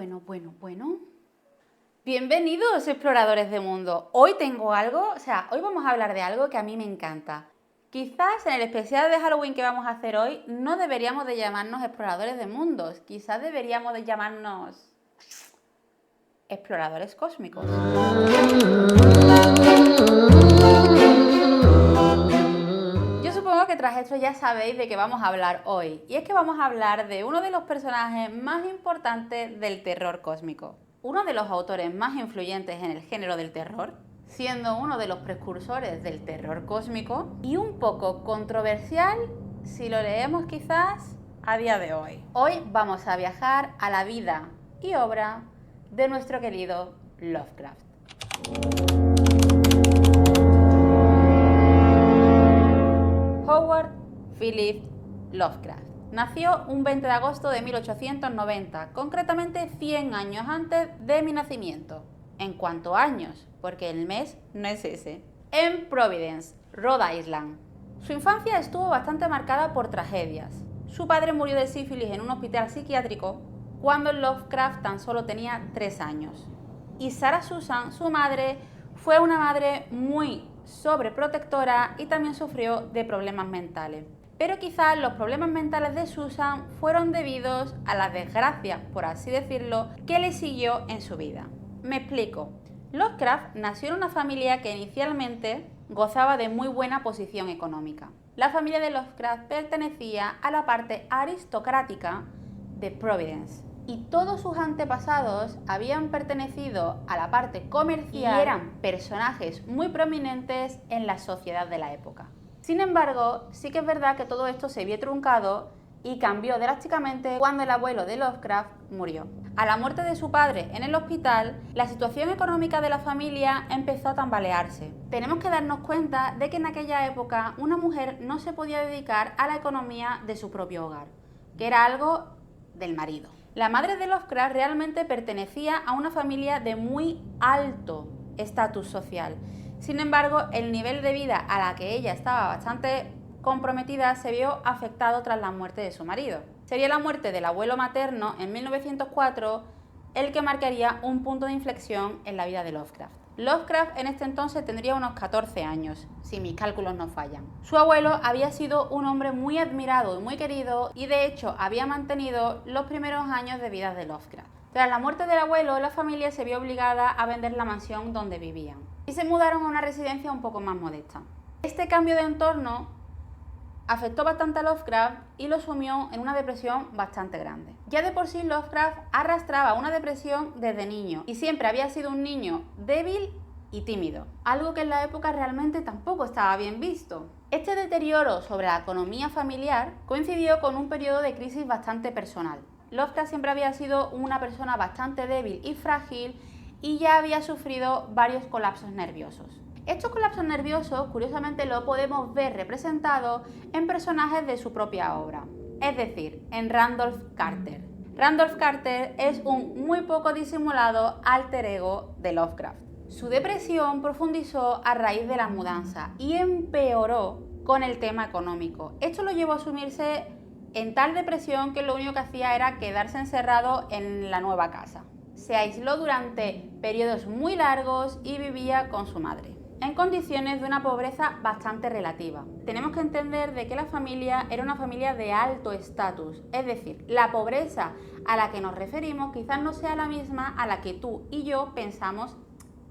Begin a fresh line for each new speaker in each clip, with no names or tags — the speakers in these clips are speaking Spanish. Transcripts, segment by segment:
Bueno. Bienvenidos, exploradores de mundo. Hoy hoy vamos a hablar de algo que a mí me encanta. Quizás en el especial de Halloween que vamos a hacer hoy no deberíamos de llamarnos exploradores de mundos. Quizás deberíamos de llamarnos exploradores cósmicos. Yo supongo que tras esto ya sabéis de qué vamos a hablar hoy. Y es que vamos a hablar de uno de los personajes más importantes del terror cósmico. Uno de los autores más influyentes en el género del terror, siendo uno de los precursores del terror cósmico y un poco controversial si lo leemos quizás a día de hoy. Hoy vamos a viajar a la vida y obra de nuestro querido Lovecraft. Howard Philip Lovecraft. Nació un 20 de agosto de 1890, concretamente 100 años antes de mi nacimiento. En cuanto a años, porque el mes no es ese. En Providence, Rhode Island. Su infancia estuvo bastante marcada por tragedias. Su padre murió de sífilis en un hospital psiquiátrico cuando Lovecraft tan solo tenía 3 años. Y Sarah Susan, su madre, fue una madre muy sobreprotectora y también sufrió de problemas mentales. Pero quizás los problemas mentales de Susan fueron debidos a la desgracia, por así decirlo, que le siguió en su vida. Me explico. Lovecraft nació en una familia que inicialmente gozaba de muy buena posición económica. La familia de Lovecraft pertenecía a la parte aristocrática de Providence y todos sus antepasados habían pertenecido a la parte comercial y eran personajes muy prominentes en la sociedad de la época. Sin embargo, sí que es verdad que todo esto se vio truncado y cambió drásticamente cuando el abuelo de Lovecraft murió. A la muerte de su padre en el hospital, la situación económica de la familia empezó a tambalearse. Tenemos que darnos cuenta de que en aquella época una mujer no se podía dedicar a la economía de su propio hogar, que era algo del marido. La madre de Lovecraft realmente pertenecía a una familia de muy alto estatus social. Sin embargo, el nivel de vida a la que ella estaba bastante comprometida se vio afectado tras la muerte de su marido. Sería la muerte del abuelo materno en 1904 el que marcaría un punto de inflexión en la vida de Lovecraft. Lovecraft en este entonces tendría unos 14 años, si mis cálculos no fallan. Su abuelo había sido un hombre muy admirado y muy querido y de hecho había mantenido los primeros años de vida de Lovecraft. Tras la muerte del abuelo, la familia se vio obligada a vender la mansión donde vivían y se mudaron a una residencia un poco más modesta. Este cambio de entorno afectó bastante a Lovecraft y lo sumió en una depresión bastante grande. Ya de por sí Lovecraft arrastraba una depresión desde niño y siempre había sido un niño débil y tímido, algo que en la época realmente tampoco estaba bien visto. Este deterioro sobre la economía familiar coincidió con un periodo de crisis bastante personal. Lovecraft siempre había sido una persona bastante débil y frágil y ya había sufrido varios colapsos nerviosos. Estos colapsos nerviosos, curiosamente, lo podemos ver representados en personajes de su propia obra, es decir, en Randolph Carter. Randolph Carter es un muy poco disimulado alter ego de Lovecraft. Su depresión profundizó a raíz de la mudanza y empeoró con el tema económico. Esto lo llevó a sumirse en tal depresión que lo único que hacía era quedarse encerrado en la nueva casa. Se aisló durante periodos muy largos y vivía con su madre, en condiciones de una pobreza bastante relativa. Tenemos que entender de que la familia era una familia de alto estatus, es decir, la pobreza a la que nos referimos quizás no sea la misma a la que tú y yo pensamos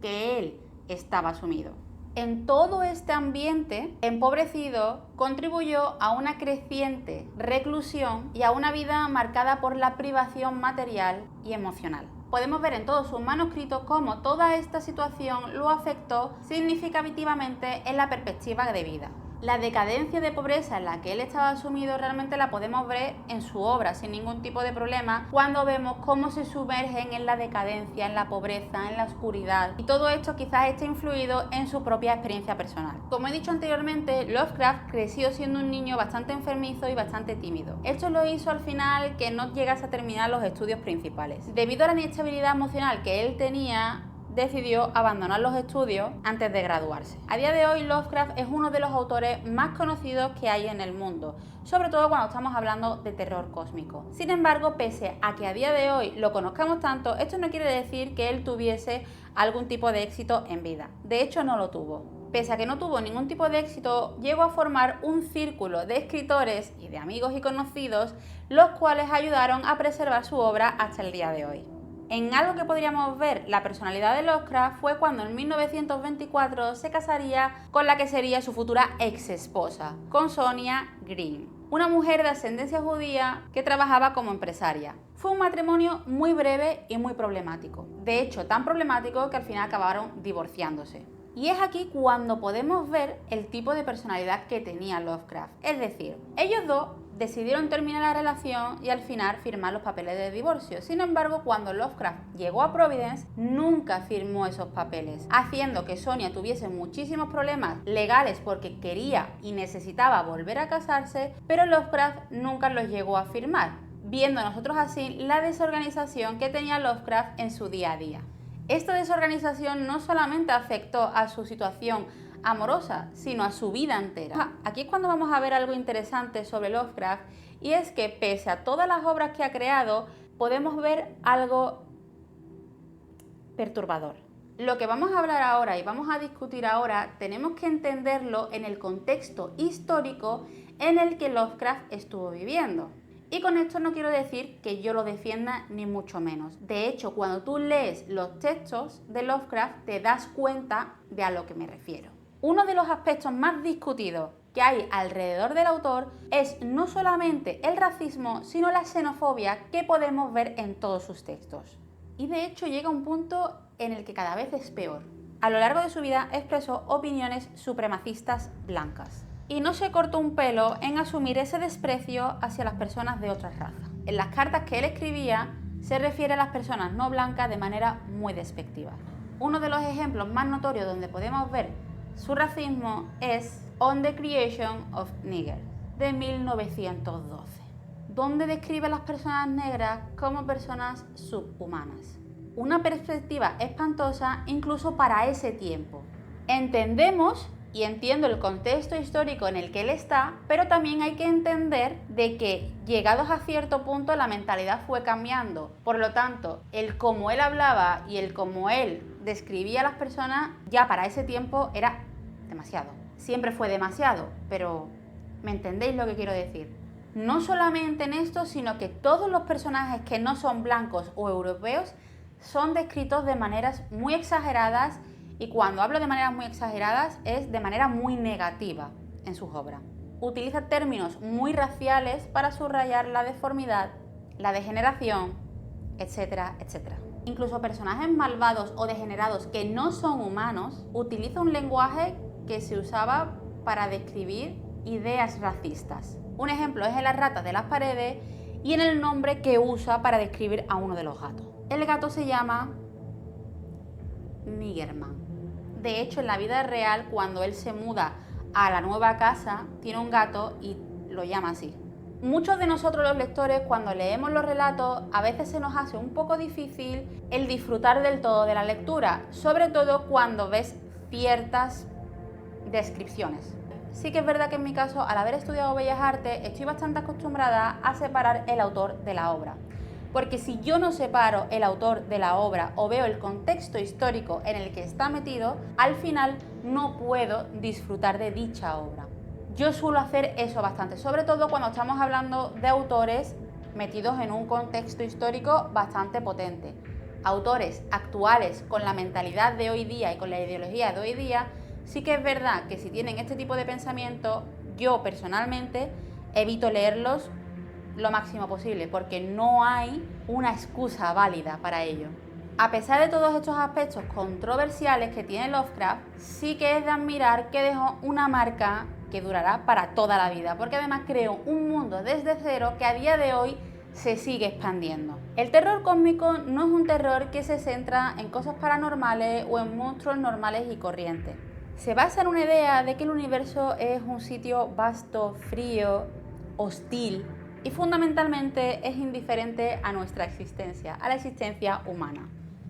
que él estaba sumido. En todo este ambiente empobrecido contribuyó a una creciente reclusión y a una vida marcada por la privación material y emocional. Podemos ver en todos sus manuscritos cómo toda esta situación lo afectó significativamente en la perspectiva de vida. La decadencia de pobreza en la que él estaba sumido realmente la podemos ver en su obra sin ningún tipo de problema cuando vemos cómo se sumergen en la decadencia, en la pobreza, en la oscuridad, y todo esto quizás esté influido en su propia experiencia personal. Como he dicho anteriormente, Lovecraft creció siendo un niño bastante enfermizo y bastante tímido. Esto lo hizo al final que no llegase a terminar los estudios principales. Debido a la inestabilidad emocional que él tenía, decidió abandonar los estudios antes de graduarse. A día de hoy Lovecraft es uno de los autores más conocidos que hay en el mundo, sobre todo cuando estamos hablando de terror cósmico. Sin embargo, pese a que a día de hoy lo conozcamos tanto, esto no quiere decir que él tuviese algún tipo de éxito en vida. De hecho, no lo tuvo. Pese a que no tuvo ningún tipo de éxito, llegó a formar un círculo de escritores y de amigos y conocidos, los cuales ayudaron a preservar su obra hasta el día de hoy. En algo que podríamos ver la personalidad de Lovecraft fue cuando en 1924 se casaría con la que sería su futura ex esposa, con Sonia Green, una mujer de ascendencia judía que trabajaba como empresaria. Fue un matrimonio muy breve y muy problemático. De hecho, tan problemático que al final acabaron divorciándose. Y es aquí cuando podemos ver el tipo de personalidad que tenía Lovecraft. Es decir, ellos dos decidieron terminar la relación y al final firmar los papeles de divorcio. Sin embargo, cuando Lovecraft llegó a Providence, nunca firmó esos papeles, haciendo que Sonia tuviese muchísimos problemas legales porque quería y necesitaba volver a casarse, pero Lovecraft nunca los llegó a firmar, viendo nosotros así la desorganización que tenía Lovecraft en su día a día. Esta desorganización no solamente afectó a su situación amorosa, sino a su vida entera. Aquí es cuando vamos a ver algo interesante sobre Lovecraft, y es que pese a todas las obras que ha creado, podemos ver algo perturbador. Lo que vamos a hablar ahora y vamos a discutir ahora, tenemos que entenderlo en el contexto histórico en el que Lovecraft estuvo viviendo. Y con esto no quiero decir que yo lo defienda ni mucho menos. De hecho, cuando tú lees los textos de Lovecraft te das cuenta de a lo que me refiero. Uno de los aspectos más discutidos que hay alrededor del autor es no solamente el racismo, sino la xenofobia que podemos ver en todos sus textos. Y de hecho llega un punto en el que cada vez es peor. A lo largo de su vida expresó opiniones supremacistas blancas. Y no se cortó un pelo en asumir ese desprecio hacia las personas de otras razas. En las cartas que él escribía se refiere a las personas no blancas de manera muy despectiva. Uno de los ejemplos más notorios donde podemos ver su racismo es On the Creation of Nigger, de 1912, donde describe a las personas negras como personas subhumanas. Una perspectiva espantosa incluso para ese tiempo. Entendemos y entiendo el contexto histórico en el que él está, pero también hay que entender de que llegados a cierto punto la mentalidad fue cambiando. Por lo tanto, el cómo él hablaba y el cómo él describía a las personas ya para ese tiempo era demasiado. Siempre fue demasiado, pero ¿me entendéis lo que quiero decir? No solamente en esto, sino que todos los personajes que no son blancos o europeos son descritos de maneras muy exageradas. Y cuando hablo de maneras muy exageradas es de manera muy negativa en sus obras. Utiliza términos muy raciales para subrayar la deformidad, la degeneración, etcétera, etcétera. Incluso personajes malvados o degenerados que no son humanos utiliza un lenguaje que se usaba para describir ideas racistas. Un ejemplo es en las ratas de las paredes y en el nombre que usa para describir a uno de los gatos. El gato se llama Niggerman. De hecho, en la vida real, cuando él se muda a la nueva casa, tiene un gato y lo llama así. Muchos de nosotros los lectores, cuando leemos los relatos, a veces se nos hace un poco difícil el disfrutar del todo de la lectura, sobre todo cuando ves ciertas descripciones. Sí que es verdad que en mi caso, al haber estudiado Bellas Artes, estoy bastante acostumbrada a separar el autor de la obra. Porque si yo no separo el autor de la obra o veo el contexto histórico en el que está metido, al final no puedo disfrutar de dicha obra. Yo suelo hacer eso bastante, sobre todo cuando estamos hablando de autores metidos en un contexto histórico bastante potente. Autores actuales con la mentalidad de hoy día y con la ideología de hoy día, sí que es verdad que si tienen este tipo de pensamiento, yo personalmente evito leerlos lo máximo posible, porque no hay una excusa válida para ello. A pesar de todos estos aspectos controversiales que tiene Lovecraft, sí que es de admirar que dejó una marca que durará para toda la vida, porque además creó un mundo desde cero que a día de hoy se sigue expandiendo. El terror cósmico no es un terror que se centra en cosas paranormales o en monstruos normales y corrientes. Se basa en una idea de que el universo es un sitio vasto, frío, hostil, y fundamentalmente es indiferente a nuestra existencia, a la existencia humana.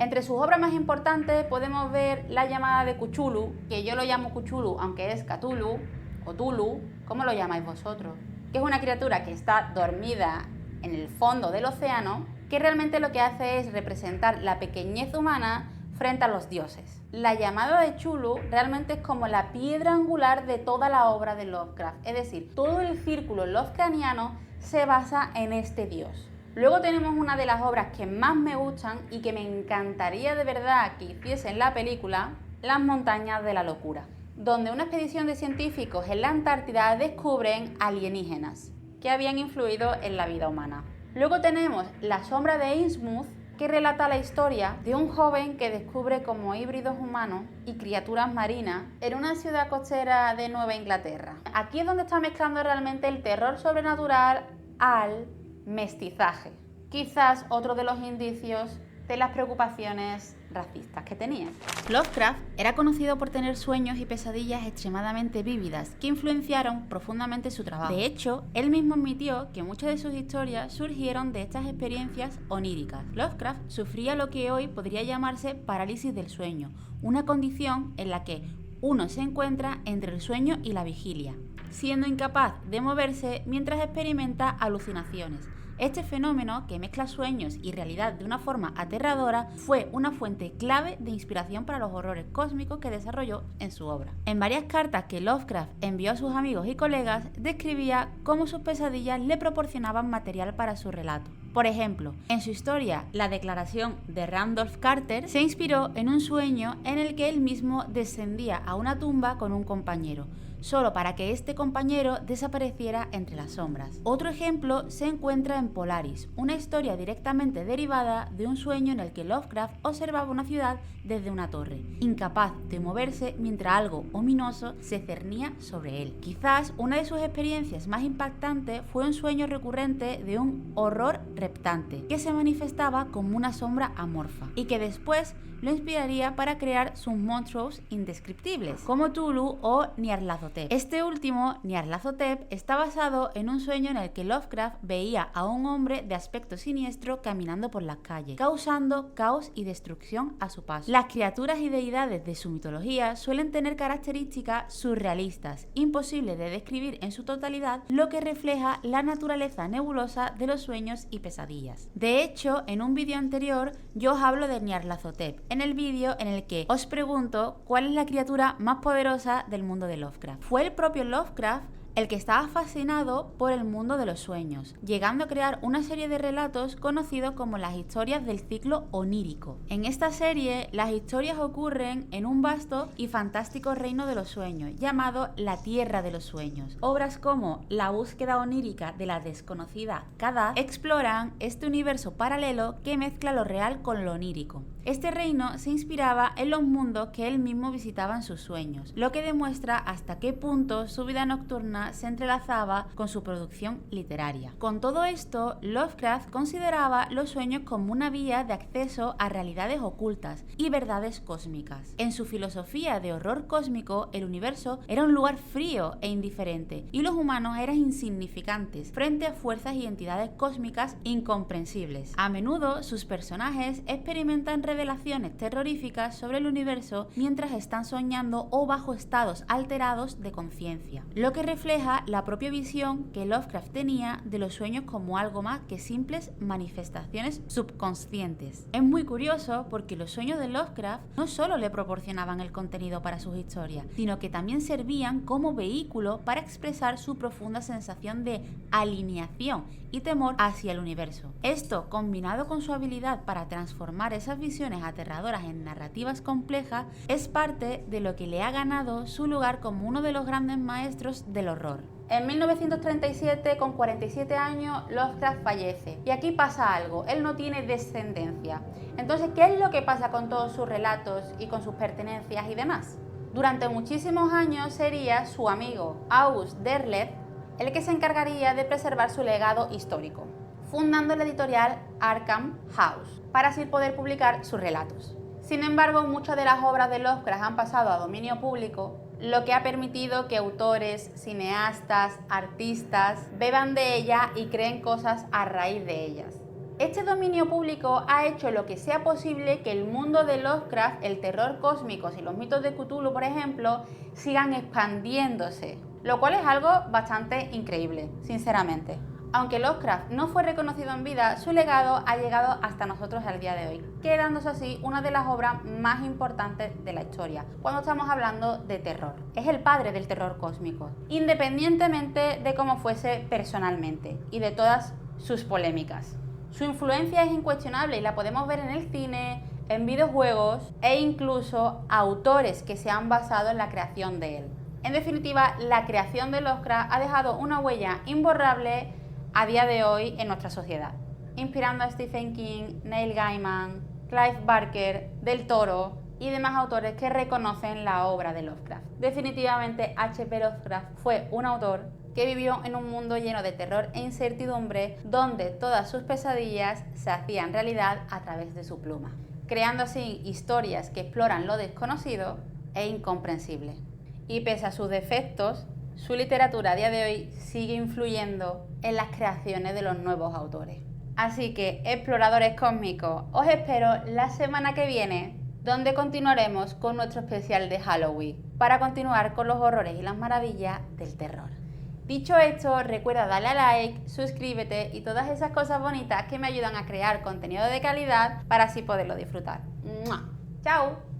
Entre sus obras más importantes podemos ver La llamada de Cthulhu, que yo lo llamo Cthulhu, aunque es Cthulhu o Tulu, ¿cómo lo llamáis vosotros? Que es una criatura que está dormida en el fondo del océano, que realmente lo que hace es representar la pequeñez humana frente a los dioses. La llamada de Cthulhu realmente es como la piedra angular de toda la obra de Lovecraft, es decir, todo el círculo lovecraftiano se basa en este dios. Luego tenemos una de las obras que más me gustan y que me encantaría de verdad que hiciesen la película, Las montañas de la locura, donde una expedición de científicos en la Antártida descubren alienígenas que habían influido en la vida humana. Luego tenemos La sombra de Innsmouth, que relata la historia de un joven que descubre como híbridos humanos y criaturas marinas en una ciudad costera de Nueva Inglaterra. Aquí es donde está mezclando realmente el terror sobrenatural al mestizaje. Quizás otro de los indicios de las preocupaciones racistas que tenía. Lovecraft era conocido por tener sueños y pesadillas extremadamente vívidas que influenciaron profundamente su trabajo. De hecho, él mismo admitió que muchas de sus historias surgieron de estas experiencias oníricas. Lovecraft sufría lo que hoy podría llamarse parálisis del sueño, una condición en la que uno se encuentra entre el sueño y la vigilia, siendo incapaz de moverse mientras experimenta alucinaciones. Este fenómeno, que mezcla sueños y realidad de una forma aterradora, fue una fuente clave de inspiración para los horrores cósmicos que desarrolló en su obra. En varias cartas que Lovecraft envió a sus amigos y colegas, describía cómo sus pesadillas le proporcionaban material para su relato. Por ejemplo, en su historia La declaración de Randolph Carter, se inspiró en un sueño en el que él mismo descendía a una tumba con un compañero, solo para que este compañero desapareciera entre las sombras. Otro ejemplo se encuentra en Polaris, una historia directamente derivada de un sueño en el que Lovecraft observaba una ciudad desde una torre, incapaz de moverse mientras algo ominoso se cernía sobre él. Quizás una de sus experiencias más impactantes fue un sueño recurrente de un horror reptante, que se manifestaba como una sombra amorfa, y que después lo inspiraría para crear sus monstruos indescriptibles, como Tulu o Nyarlathotep. Este último, Nyarlathotep, está basado en un sueño en el que Lovecraft veía a un hombre de aspecto siniestro caminando por las calles, causando caos y destrucción a su paso. Las criaturas y deidades de su mitología suelen tener características surrealistas, imposibles de describir en su totalidad, lo que refleja la naturaleza nebulosa de los sueños y pesadillas. De hecho, en un vídeo anterior yo os hablo de Nyarlathotep, en el vídeo en el que os pregunto cuál es la criatura más poderosa del mundo de Lovecraft. Fue el propio Lovecraft el que estaba fascinado por el mundo de los sueños, llegando a crear una serie de relatos conocidos como las historias del ciclo onírico. En esta serie, las historias ocurren en un vasto y fantástico reino de los sueños, llamado la Tierra de los Sueños. Obras como La búsqueda onírica de la desconocida Kadath exploran este universo paralelo que mezcla lo real con lo onírico. Este reino se inspiraba en los mundos que él mismo visitaba en sus sueños, lo que demuestra hasta qué punto su vida nocturna se entrelazaba con su producción literaria. Con todo esto, Lovecraft consideraba los sueños como una vía de acceso a realidades ocultas y verdades cósmicas. En su filosofía de horror cósmico, el universo era un lugar frío e indiferente, y los humanos eran insignificantes frente a fuerzas y entidades cósmicas incomprensibles. A menudo, sus personajes experimentan revelaciones terroríficas sobre el universo mientras están soñando o bajo estados alterados de conciencia, lo que refleja la propia visión que Lovecraft tenía de los sueños como algo más que simples manifestaciones subconscientes. Es muy curioso porque los sueños de Lovecraft no solo le proporcionaban el contenido para sus historias, sino que también servían como vehículo para expresar su profunda sensación de alineación y temor hacia el universo. Esto, combinado con su habilidad para transformar esas visiones aterradoras en narrativas complejas, es parte de lo que le ha ganado su lugar como uno de los grandes maestros del horror. En 1937, con 47 años, Lovecraft fallece. Y aquí pasa algo, él no tiene descendencia. Entonces, ¿qué es lo que pasa con todos sus relatos y con sus pertenencias y demás? Durante muchísimos años sería su amigo August Derleth el que se encargaría de preservar su legado histórico, fundando la editorial Arkham House, para así poder publicar sus relatos. Sin embargo, muchas de las obras de Lovecraft han pasado a dominio público, lo que ha permitido que autores, cineastas, artistas beban de ella y creen cosas a raíz de ellas. Este dominio público ha hecho lo que sea posible que el mundo de Lovecraft, el terror cósmico y los mitos de Cthulhu, por ejemplo, sigan expandiéndose, lo cual es algo bastante increíble, sinceramente. Aunque Lovecraft no fue reconocido en vida, su legado ha llegado hasta nosotros al día de hoy, quedándose así una de las obras más importantes de la historia, cuando estamos hablando de terror. Es el padre del terror cósmico, independientemente de cómo fuese personalmente y de todas sus polémicas. Su influencia es incuestionable y la podemos ver en el cine, en videojuegos e incluso autores que se han basado en la creación de él. En definitiva, la creación de Lovecraft ha dejado una huella imborrable a día de hoy en nuestra sociedad, inspirando a Stephen King, Neil Gaiman, Clive Barker, Del Toro y demás autores que reconocen la obra de Lovecraft. Definitivamente, H.P. Lovecraft fue un autor que vivió en un mundo lleno de terror e incertidumbre, donde todas sus pesadillas se hacían realidad a través de su pluma, creando así historias que exploran lo desconocido e incomprensible. Y pese a sus defectos, su literatura a día de hoy sigue influyendo en las creaciones de los nuevos autores. Así que, exploradores cósmicos, os espero la semana que viene, donde continuaremos con nuestro especial de Halloween, para continuar con los horrores y las maravillas del terror. Dicho esto, recuerda darle a like, suscríbete y todas esas cosas bonitas que me ayudan a crear contenido de calidad para así poderlo disfrutar. ¡Mua! ¡Chao!